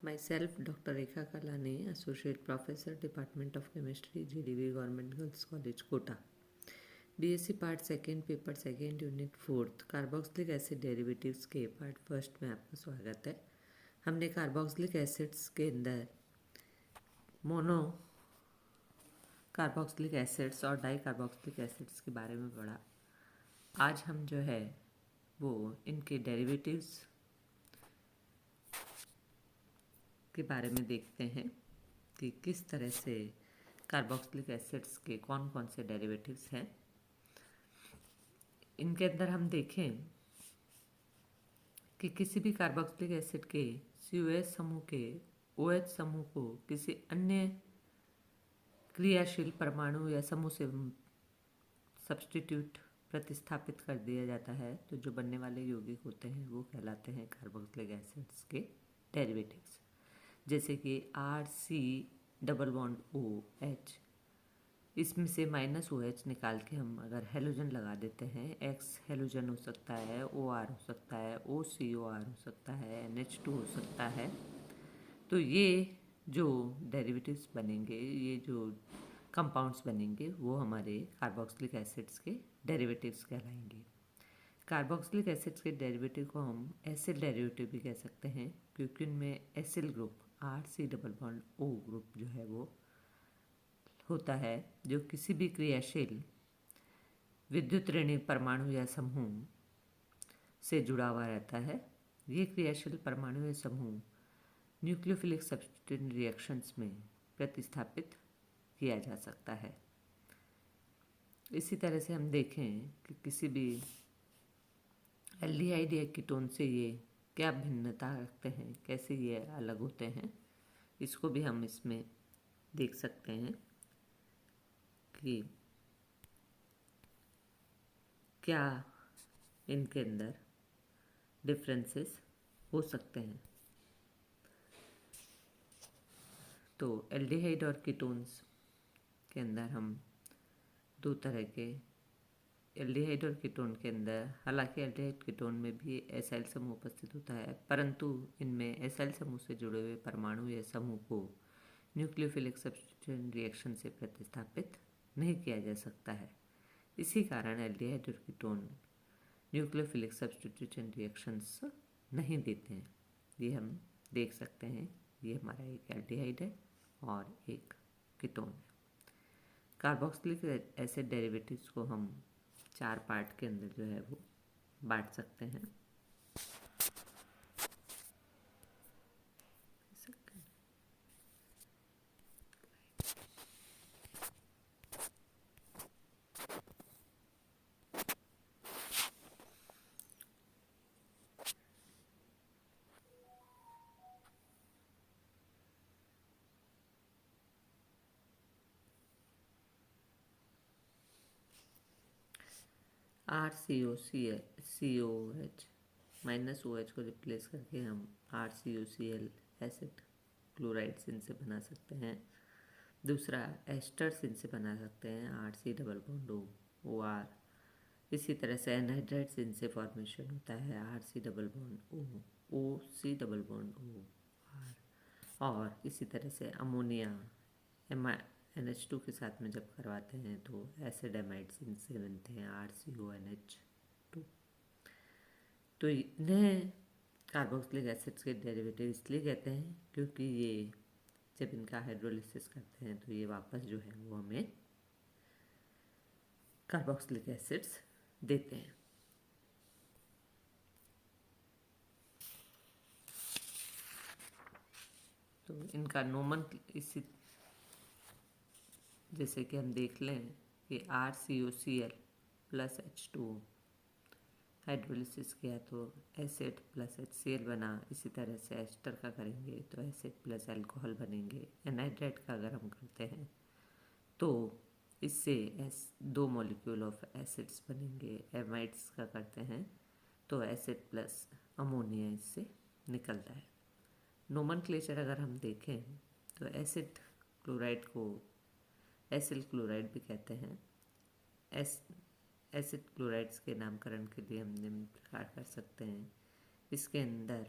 Myself, Dr. Rekha Kalani, Associate Professor, Department of Chemistry, GDV Government Girls College, Kota. BSc Part second paper second unit fourth carboxylic acid derivatives के part first में आपका स्वागत है। हमने carboxylic acids के अंदर mono carboxylic acids और di carboxylic acids के बारे में पढ़ा। आज हम जो है वो इनके डेरिवेटिव्स के बारे में देखते हैं कि किस तरह से कार्बोक्सिलिक एसिड्स के कौन कौन से डेरिवेटिव्स हैं। इनके अंदर हम देखें कि किसी भी कार्बोक्सिलिक एसिड के COH समूह के OH समूह को किसी अन्य क्रियाशील परमाणु या समूह से सब्स्टिट्यूट प्रतिस्थापित कर दिया जाता है तो जो बनने वाले यौगिक होते हैं वो कहलाते हैं कार्बोक्सिलिक एसिड्स के डेरिवेटिव्स। जैसे कि RC⋯OH, इसमें से -OH निकाल के हम अगर हेलोजन लगा देते हैं, X हेलोजन हो सकता है, OR हो सकता है, OCOR हो सकता है, NH2 हो सकता है, तो ये जो डेरिवेटिव्स बनेंगे, ये जो कंपाउंड्स बनेंगे वो हमारे कार्बोक्सिलिक एसिड्स के डेरिवेटिव्स कहलाएंगे। कार्बोक्सिलिक एसिड्स के डेरिवेटिव को हम एसिड डेरिवेटिव भी कह सकते हैं क्योंकि उनमें एसिल ग्रुप RC⋯O ग्रुप जो है वो होता है जो किसी भी क्रियाशील विद्युत ऋणात्मक परमाणु या समूह से जुड़ा हुआ रहता है। ये क्रियाशील परमाणु या समूह न्यूक्लियोफिलिक सब्स्टिट्यूशन रिएक्शंस में प्रतिस्थापित किया जा सकता है। इसी तरह से हम देखें कि किसी भी एल्डिहाइड या कीटोन से ये क्या भिन्नता रखते हैं, कैसे ये अलग होते हैं, इसको भी हम इसमें देख सकते हैं कि क्या इनके अंदर डिफरेंसेस हो सकते हैं। तो एल्डिहाइड और कीटोन्स के अंदर हम दो तरह के एल्डिहाइड और कीटोन के अंदर, हालांकि एल्डिहाइड कीटोन में भी एसाइल समूह उपस्थित होता है, परंतु इनमें एसाइल समूह से जुड़े हुए परमाणु या समूह को न्यूक्लियोफिलिक सब्स्टिट्यूशन रिएक्शन से प्रतिस्थापित नहीं किया जा सकता है। इसी कारण एल्डिहाइड और कीटोन न्यूक्लियोफिलिक सब्स्टिट्यूशन रिएक्शंस नहीं देते हैं। ये हम देख सकते हैं, ये हमारा एक एल्डिहाइड है और एक कीटोन है। कार्बोक्सिलिक एसिड डेरिवेटिव्स को हम 4 पार्ट के अंदर जो है वो बांट सकते हैं। RCOCH -OH को रिप्लेस करके हम RCOCl एसिड क्लोराइड्स इनसे बना सकते हैं। दूसरा एस्टर्स इनसे बना सकते हैं RC⋯O OR। इसी तरह से एनहाइड्राइड्स इनसे फॉर्मेशन होता है RC⋯O OC⋯O R। और इसी तरह से अमोनिया NH2 के साथ में जब करवाते हैं तो एसिड एमाइड्स इनसे बनते हैं RCONH2। तो इन्हें कार्बोक्सिलिक एसिड्स के डेरिवेटिव इसलिए कहते हैं क्योंकि ये जब इनका हाइड्रोलिसिस करते हैं तो ये वापस जो है वो हमें कार्बोक्सिलिक एसिड्स देते हैं। तो इनका नोमन इसी जैसे कि हम देख लें कि RCOCl + H2O हाइड्रोलिसिस किया तो एसिड प्लस HCl बना। इसी तरह से एस्टर का करेंगे तो एसिड प्लस अल्कोहल बनेंगे। एनहाइड्राइड का अगर हम करते हैं तो इससे 2 मॉलिक्यूल ऑफ एसिड्स बनेंगे। एमाइड्स का करते हैं तो एसिड प्लस अमोनिया इससे निकलता है। नोमेनक्लेचर अगर हम देखें तो एसिड क्लोराइड को एसिल क्लोराइड भी कहते हैं। एसिड क्लोराइड्स के नामकरण के लिए हम निम्न प्रकार कर सकते हैं। इसके अंदर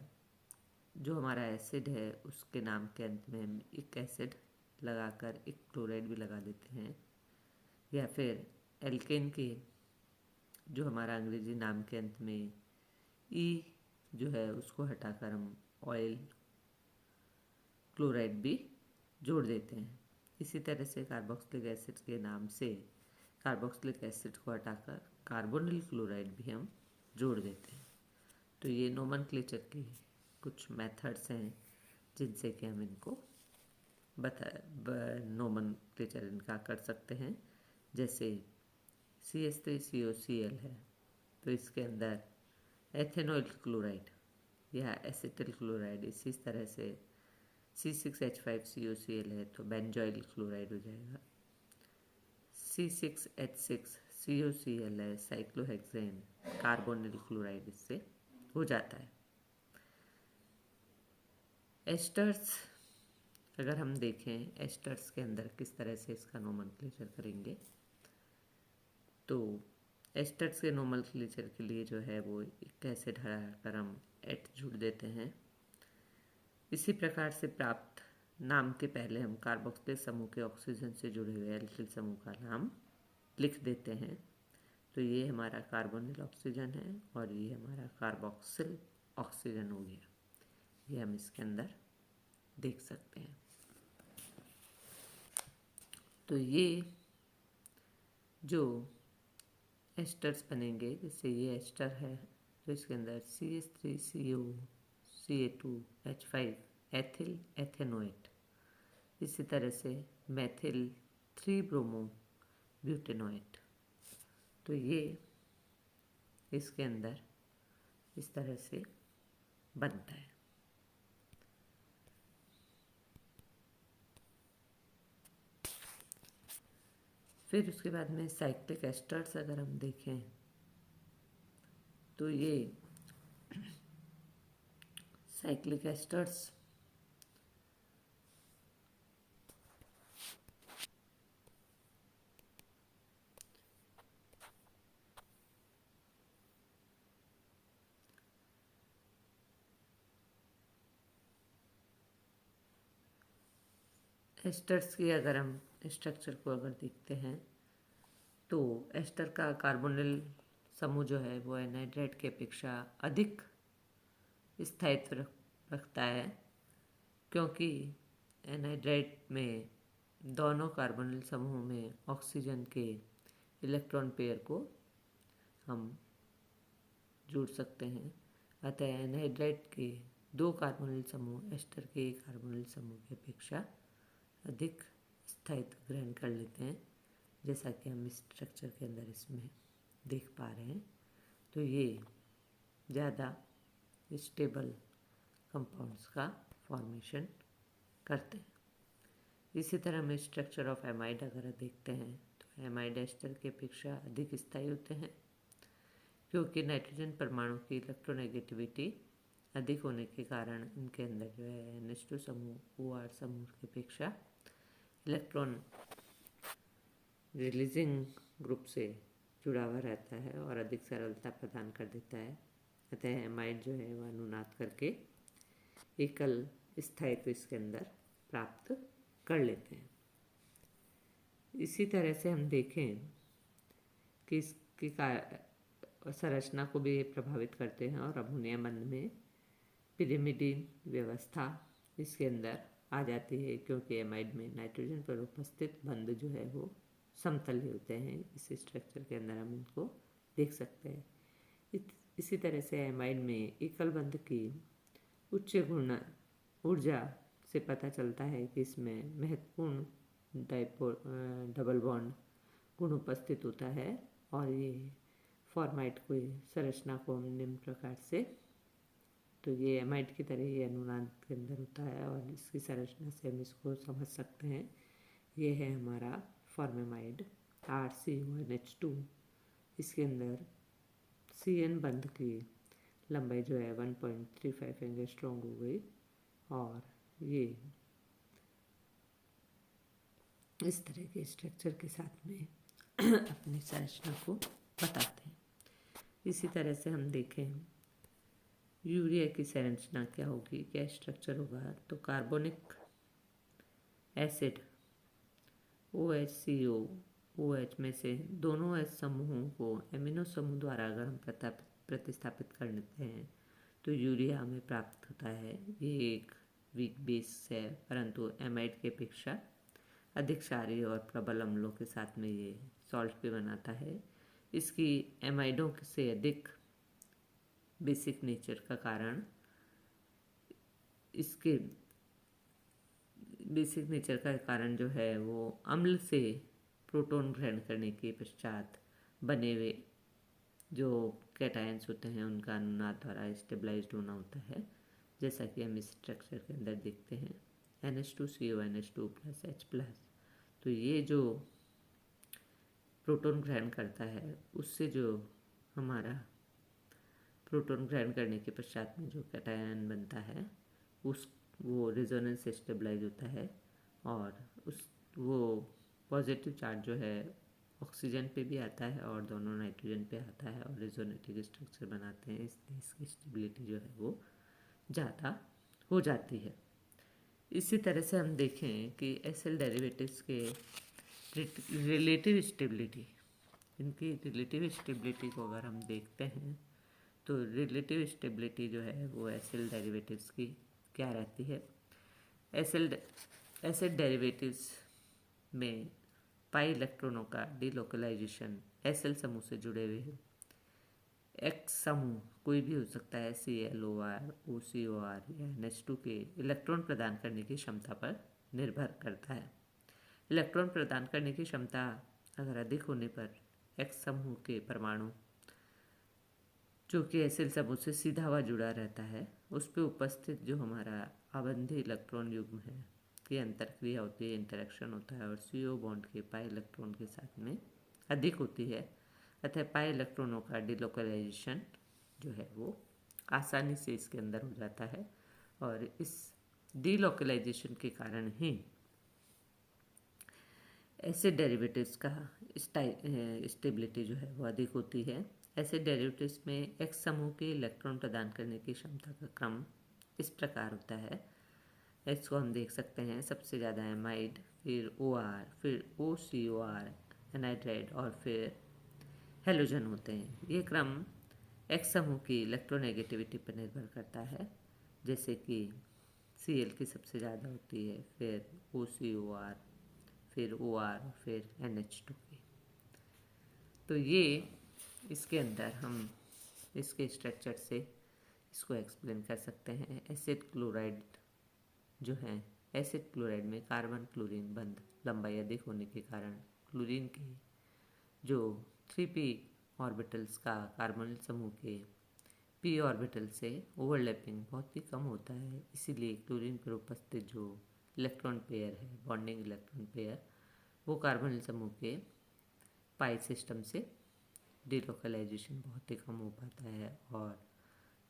जो हमारा एसिड है उसके नाम के अंत में हम एक एसिड लगाकर एक क्लोराइड भी लगा देते हैं, या फिर एल्केन के जो हमारा अंग्रेजी नाम के अंत में ई जो है उसको हटाकर हम ऑयल क्लोराइड भी जोड़ देते हैं। इसी तरह से कार्बोक्सिलिक एसिड के नाम से कार्बोक्सिलिक एसिड को हटाकर कार्बोनिल क्लोराइड भी हम जोड़ देते हैं। तो ये नोमेनक्लेचर के कुछ मेथड्स हैं जिनसे कि हम इनको नोमेनक्लेचर इनका कर सकते हैं। जैसे CH3COCl है तो इसके अंदर एथेनॉइल क्लोराइड या एसिटिल क्लोराइड, इसी तरह से C6H5COCl है तो बेंजोइल क्लोराइड हो जाएगा। C6H6COCl है साइक्लोहेक्सेन कार्बोनिल क्लोराइड इससे हो जाता है। एस्टर्स अगर हम देखें एस्टर्स के अंदर किस तरह से इसका नोमेनक्लेचर करेंगे, तो एस्टर्स के नोमेनक्लेचर के लिए जो है वो एक एसिड हटाकर हम एट जोड़ देते हैं। इसी प्रकार से प्राप्त नाम के पहले हम कार्बोक्सिलिक समूह के ऑक्सीजन से जुड़े हुए एल्किल समूह का नाम लिख देते हैं। तो ये हमारा कार्बोनिल ऑक्सीजन है और ये हमारा कार्बोक्सिल ऑक्सीजन हो गया। ये हम इसके अंदर देख सकते हैं। तो ये जो एस्टर्स बनेंगे, जैसे ये एस्टर है तो इसके अंदर CH3CO Ca2H5 एथिल एथेनोएट, इसी तरह से मेथिल 3 ब्रोमो ब्यूटेनोएट। तो ये इसके अंदर इस तरह से बनता है। फिर उसके बाद में साइक्लिक एस्टर्स अगर हम देखें तो ये साइक्लिक एस्टर्स एस्टर्स की अगर हम स्ट्रक्चर को अगर देखते हैं तो एस्टर का कार्बोनिल समूह जो है वो एनहाइड्राइड की अपेक्षा अधिक स्थायित्व रखता है, क्योंकि एनहाइड्राइड में दोनों कार्बोनिल समूहों में ऑक्सीजन के इलेक्ट्रॉन पेयर को हम जोड़ सकते हैं। अतः एनहाइड्राइड के 2 कार्बोनिल समूह एस्टर के एक कार्बोनिल समूह की अपेक्षा अधिक स्थायित्व ग्रहण कर लेते हैं, जैसा कि हम इस स्ट्रक्चर के अंदर इसमें देख पा रहे हैं। तो ये ज़्यादा स्टेबल कंपाउंड्स का फॉर्मेशन करते हैं। इसी तरह हम स्ट्रक्चर ऑफ एमाइड अगर देखते हैं तो एमाइड एस्टर की अपेक्षा अधिक स्थायी होते हैं, क्योंकि नाइट्रोजन परमाणु की इलेक्ट्रोनेगेटिविटी अधिक होने के कारण इनके अंदर जो है NH2 समूह OR समूह की अपेक्षा इलेक्ट्रॉन रिलीजिंग ग्रुप से जुड़ा हुआ रहता है और अधिक सरलता प्रदान कर देता है। अतः एमाइड जो है वह अनुनाद करके एकल स्थायित्व इसके अंदर प्राप्त कर लेते हैं। इसी तरह से हम देखें कि इसकी संरचना को भी प्रभावित करते हैं और अमोनिया बंध में पिरिमिडीन व्यवस्था इसके अंदर आ जाती है, क्योंकि एमाइड में नाइट्रोजन पर उपस्थित बंध जो है वो समतल होते हैं। इस स्ट्रक्चर के अंदर हम इनको देख सकते हैं। इसी तरह से एमाइड में एकल बंध की उच्च गुण ऊर्जा से पता चलता है कि इसमें महत्वपूर्ण डबल बॉन्ड गुण उपस्थित होता है और ये फॉर्माइट की संरचना को हम निम्न प्रकार से, तो ये एमाइड की तरह ये अनुनाद के अंदर होता है और इसकी संरचना से हम इसको समझ सकते हैं। ये है हमारा फॉर्मेमाइड RCONH2। इसके अंदर CN बंध की लंबाई जो है 1.35 एंगस्ट्रॉम हो गई और ये इस तरह के स्ट्रक्चर के साथ में अपनी संरचना को बताते हैं। इसी तरह से हम देखें यूरिया की संरचना क्या होगी, क्या स्ट्रक्चर होगा, तो कार्बोनिक एसिड OHCO OH में से दोनों H समूहों को एमिनो समूह द्वारा अगर हम प्रतिस्थापित कर लेते हैं तो यूरिया हमें प्राप्त होता है। ये एक वीक बेस है, परंतु एमाइड की अपेक्षा अधिक क्षारीय और प्रबल अम्लों के साथ में ये सॉल्ट भी बनाता है। इसकी एमाइडों से अधिक बेसिक नेचर का कारण इसके बेसिक नेचर का कारण जो है वो अम्ल से प्रोटॉन ग्रहण करने के पश्चात बने हुए जो कैटायंस होते हैं उनका अनुनाद द्वारा स्टेबलाइज्ड होना होता है, जैसा कि हम इस स्ट्रक्चर के अंदर देखते हैं NH2CO NH2+H+। तो ये जो प्रोटॉन ग्रहण करता है उससे जो हमारा प्रोटॉन ग्रहण करने के पश्चात में जो कैटायन बनता है उस वो रेजोनेंस से स्टेबलाइज होता है और उस वो पॉजिटिव चार्ज जो है ऑक्सीजन पे भी आता है और दोनों नाइट्रोजन पे आता है और रेजोनेटिव स्ट्रक्चर बनाते हैं, इसलिए इसकी स्टेबिलिटी जो है वो ज़्यादा हो जाती है। इसी तरह से हम देखें कि एसिड डेरिवेटिव्स के रिलेटिव स्टेबिलिटी, इनकी रिलेटिव स्टेबिलिटी को अगर हम देखते हैं तो रिलेटिव स्टेबिलिटी जो है वो एसिड डेरिवेटिव्स की क्या रहती है। एसिड डेरिवेटिव्स में पाई इलेक्ट्रॉनों का डिलोकलाइजेशन एसएल समूह से जुड़े हुए एक्स समूह कोई भी हो सकता है ClOr OCOR या NH2 के इलेक्ट्रॉन प्रदान करने की क्षमता पर निर्भर करता है। इलेक्ट्रॉन प्रदान करने की क्षमता अगर अधिक होने पर एक्स समूह के परमाणु जो कि एसिल समूह से सीधा हुआ जुड़ा रहता है उस पर उपस्थित जो हमारा आबंधी इलेक्ट्रॉन युग्म है की अंतरक्रिया होती है, इंटरेक्शन होता है और CO बॉन्ड के पाई इलेक्ट्रॉन के साथ में अधिक होती है, अतः पाई इलेक्ट्रॉनों का डिलोकलाइजेशन जो है वो आसानी से इसके अंदर हो जाता है और इस डिलोकलाइजेशन के कारण ही एसिड डेरिवेटिव्स का स्टेबिलिटी जो है वो अधिक होती है। एसिड डेरिवेटिव्स में एक्स समूह के इलेक्ट्रॉन प्रदान करने की क्षमता का क्रम इस प्रकार होता है। इसको हम देख सकते हैं, सबसे ज़्यादा एमाइड, फिर OR, फिर OCOR एनाइड्राइड और फिर हेलोजन होते हैं। ये क्रम एक्स समूह की इलेक्ट्रोनेगेटिविटी पर निर्भर करता है, जैसे कि Cl की सबसे ज़्यादा होती है, फिर OCOR, फिर OR, फिर NH2 की। तो ये इसके अंदर हम इसके स्ट्रक्चर से इसको एक्सप्लेन कर सकते हैं। एसिड क्लोराइड जो है, एसिड क्लोराइड में कार्बन क्लोरीन बंध लंबाई अधिक होने के कारण क्लोरीन के जो 3p ऑर्बिटल्स का कार्बोनिल समूह के p ऑर्बिटल से ओवरलैपिंग बहुत ही कम होता है, इसीलिए क्लोरीन पर उपस्थित जो इलेक्ट्रॉन पेयर है, बॉन्डिंग इलेक्ट्रॉन पेयर, वो कार्बोनिल समूह के पाई सिस्टम से डिलोकलाइजेशन बहुत ही कम हो पाता है और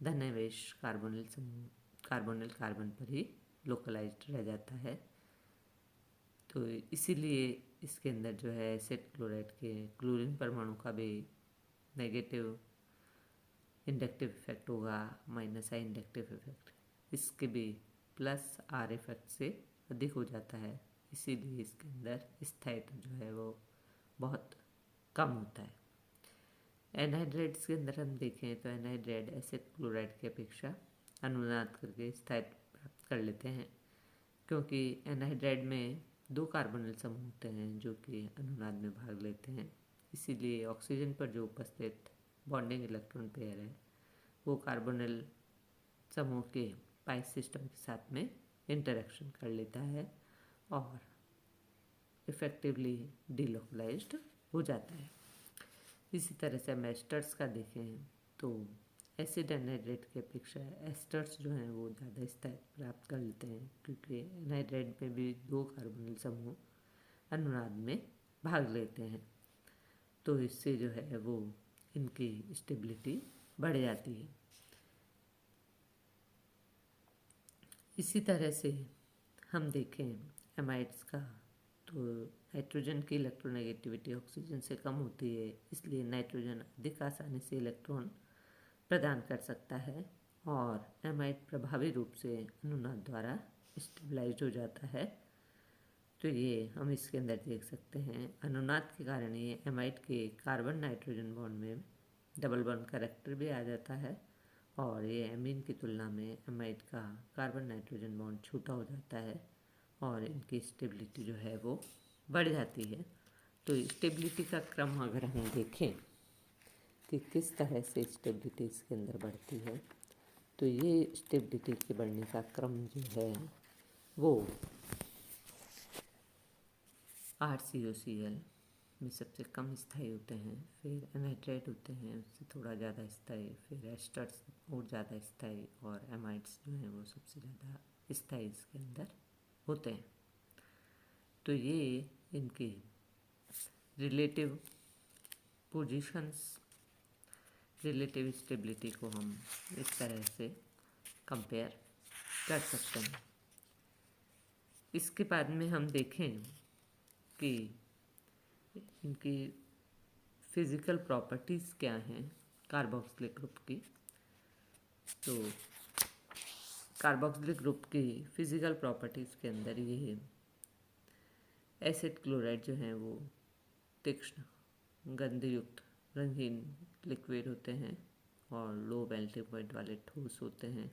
धनावेश कार्बोनिल समूह कार्बन पर ही लोकलाइज्ड रह जाता है। तो इसीलिए इसके अंदर जो है एसिड क्लोराइड के क्लोरीन परमाणु का भी नेगेटिव इंडक्टिव इफेक्ट होगा, -I इंडक्टिव इफेक्ट, इसके भी +R इफेक्ट से अधिक हो जाता है, इसीलिए इसके अंदर स्थायित्व जो है वो बहुत कम होता है। एनहाइड्राइड्स के अंदर हम देखें तो एनहाइड्राइड एसिड क्लोराइड की अपेक्षा अनुनाद करके स्थायित्व प्राप्त कर लेते हैं, क्योंकि एनहाइड्राइड में 2 कार्बोनिल समूह होते हैं जो कि अनुनाद में भाग लेते हैं, इसीलिए ऑक्सीजन पर जो उपस्थित बॉन्डिंग इलेक्ट्रॉन पेयर है वो कार्बोनिल समूह के पाई सिस्टम के साथ में इंटरेक्शन कर लेता है और इफेक्टिवली डिलोकलाइज्ड हो जाता है। इसी तरह से हम एस्टर्स का देखें तो एसिड एनहाइड्रेट की अपेक्षा एस्टर्स जो हैं वो ज़्यादा स्थायित्व प्राप्त कर लेते हैं, क्योंकि एनहाइड्रेट में भी 2 कार्बोनिल समूह अनुनाद में भाग लेते हैं, तो इससे जो है वो इनकी स्टेबिलिटी बढ़ जाती है। इसी तरह से हम देखें एमाइड्स का तो नाइट्रोजन की इलेक्ट्रोनेगेटिविटी ऑक्सीजन से कम होती है, इसलिए नाइट्रोजन अधिक आसानी से इलेक्ट्रॉन प्रदान कर सकता है और एमाइड प्रभावी रूप से अनुनाद द्वारा स्टेबलाइज हो जाता है। तो ये हम इसके अंदर देख सकते हैं, अनुनाद के कारण ये एमाइड के कार्बन नाइट्रोजन बॉन्ड में डबल बॉन्ड कैरेक्टर भी आ जाता है और ये एमीन की तुलना में एमाइड का कार्बन नाइट्रोजन बॉन्ड छोटा हो जाता है और इनकी स्टेबिलिटी जो है वो बढ़ जाती है। तो स्टेबिलिटी का क्रम अगर हम देखें कि किस तरह से स्टेबिलिटी इसके अंदर बढ़ती है, तो ये स्टेबिलिटी के बढ़ने का क्रम जो है वो RCOCl में सबसे कम स्थायी होते हैं, फिर एनाइड्राइड होते हैं उससे थोड़ा ज़्यादा स्थायी, फिर एस्टर्स और ज़्यादा स्थायी, और एमाइड्स जो हैं वो सबसे ज़्यादा स्थायी इसके अंदर होते हैं। तो ये इनकी रिलेटिव पोजीशंस, रिलेटिव स्टेबिलिटी को हम इस तरह से कंपेयर कर सकते हैं। इसके बाद में हम देखें कि इनकी फिज़िकल प्रॉपर्टीज़ क्या हैं कार्बोक्सिलिक ग्रुप की। तो कार्बोक्सिलिक ग्रुप की फिज़िकल प्रॉपर्टीज़ के अंदर ये एसिड क्लोराइड जो हैं वो तीक्ष्ण गंधयुक्त रंगीन लिक्विड होते हैं और लो मेल्टिंग पॉइंट वाले ठोस होते हैं।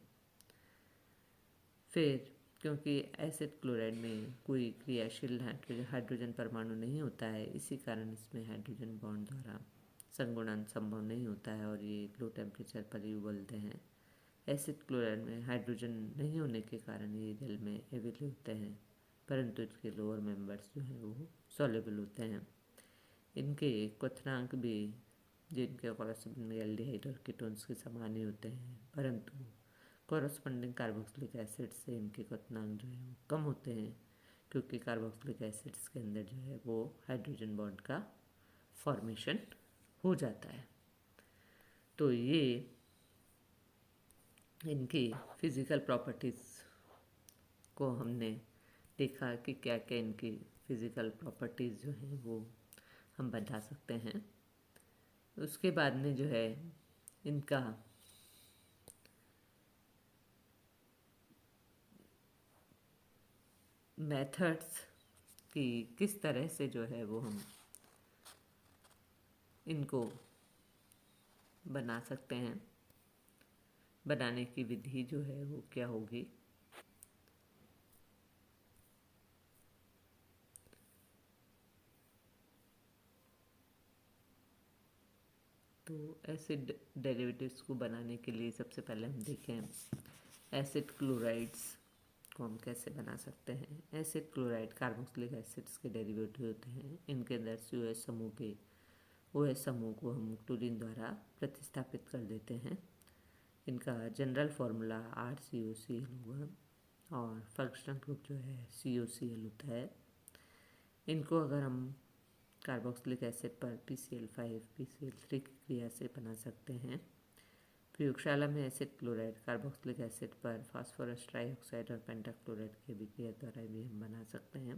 फिर क्योंकि एसिड क्लोराइड में कोई क्रियाशील हाइड्रोजन परमाणु नहीं होता है, इसी कारण इसमें हाइड्रोजन बॉन्ड द्वारा संगुणन संभव नहीं होता है और ये लो टेम्परेचर पर ही उबलते हैं। एसिड क्लोराइड में हाइड्रोजन नहीं होने के कारण ये जल में एविल होते हैं, परंतु इसके लोअर मेंबर्स जो हैं वो सॉल्युबल होते हैं। इनके क्वथनांक भी जिनके कॉरेस्पॉन्डिंग एल्डिहाइड और कीटोन्स के समान ही होते हैं, परंतु कॉरेस्पॉन्डिंग कार्बोक्सिलिक एसिड से इनके क्वथनांक जो है वो कम होते हैं, क्योंकि कार्बोक्सिलिक एसिड्स के अंदर जो है वो हाइड्रोजन बॉन्ड का फॉर्मेशन हो जाता है। तो ये इनकी फिज़िकल प्रॉपर्टीज़ को हमने देखा कि क्या क्या इनकी फिज़िकल प्रॉपर्टीज़ जो हैं वो हम बता सकते हैं। उसके बाद में जो है इनका मेथड्स कि किस तरह से जो है वो हम इनको बना सकते हैं, बनाने की विधि जो है वो क्या होगी। तो एसिड डेरिवेटिव्स को बनाने के लिए सबसे पहले हम देखें एसिड क्लोराइड्स को हम कैसे बना सकते हैं। एसिड क्लोराइड कार्बोक्सिलिक एसिड्स के डेरिवेटिव होते हैं। इनके अंदर COH समूह के OH समूह को हम क्लोरीन द्वारा प्रतिस्थापित कर देते हैं। इनका जनरल फार्मूला RCOCl होगा और फंक्शनल ग्रुप जो है COCl होता है। इनको अगर हम कार्बोक्सिलिक एसिड पर PCl5 PCl3 की क्रिया से बना सकते हैं। प्रयोगशाला में एसिड क्लोराइड कार्बोक्सिलिक एसिड पर फास्फोरस ट्राईऑक्साइड और पेंटाक्लोराइड की अभिक्रिया द्वारा भी हम बना सकते हैं।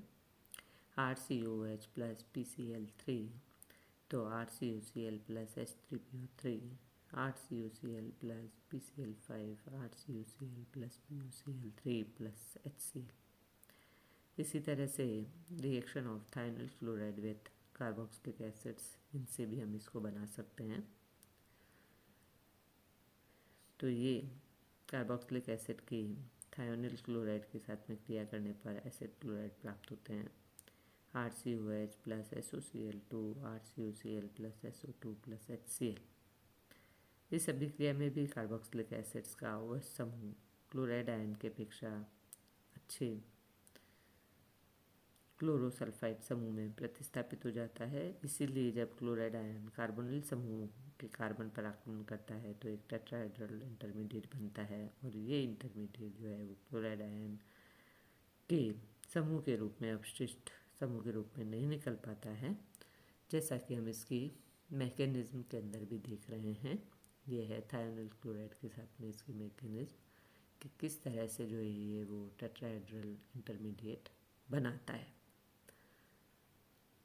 RCOH प्लस PCl3, तो RCOCl plus H3PO3, RCOCl plus PCl5, RCOCl plus POCl3 plus HCl। इसी तरह से reaction of thionyl chloride with carboxylic acids, इनसे भी हम इसको बना सकते हैं। तो ये कार्बोक्सिलिक एसिड की थायोनाइल क्लोराइड के साथ में क्रिया करने पर एसिड क्लोराइड प्राप्त होते हैं। RCOH plus SOCl2, RCOCl plus SO2 plus HCl। इस अभिक्रिया में भी कार्बोक्सिलिक एसिड्स का OH समूह क्लोराइड आयन की अपेक्षा अच्छे क्लोरोसल्फाइड समूह में प्रतिस्थापित हो जाता है। इसीलिए जब क्लोराइड आयन कार्बोनिल समूह के कार्बन पर आक्रमण करता है तो एक टेट्राहेड्रल इंटरमीडिएट बनता है और ये इंटरमीडिएट जो है वो क्लोराइड आयन के समूह के रूप में अवशिष्ट समूह के रूप में नहीं निकल पाता है, जैसा कि हम इसकी मैकेनिज्म के अंदर भी देख रहे हैं। ये है थायोनाइल क्लोराइड के साथ में इसकी मैकेनिज्म कि किस तरह से जो है ये वो टेट्राहेड्रल इंटरमीडिएट बनाता है।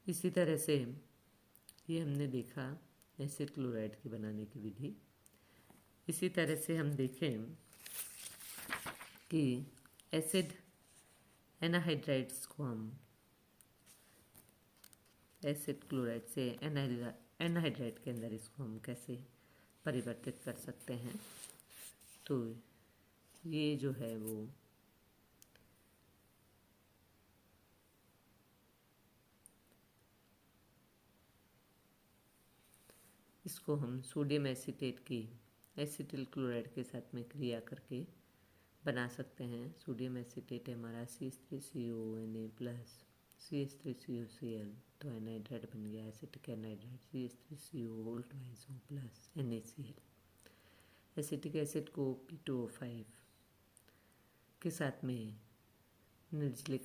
इसी तरह से ये हमने देखा एसिड क्लोराइड की बनाने की विधि। इसी तरह से हम देखें कि एसिड एनाहाइड्राइड्स को हम एसिड क्लोराइड से एनाहाइड्राइड के अंदर इसको हम कैसे परिवर्तित कर सकते हैं। तो ये जो है वो इसको हम सोडियम एसीटेट की एसिटिल क्लोराइड के साथ में क्रिया करके बना सकते हैं। सोडियम एसीटेट हमारा CH3CONA प्लस CH3COCl, तो एनहाइड्राइड बन गया acetic anhydride CH3CO plus NaCl। Acetic acid को P2O5 के साथ में निर्जलिक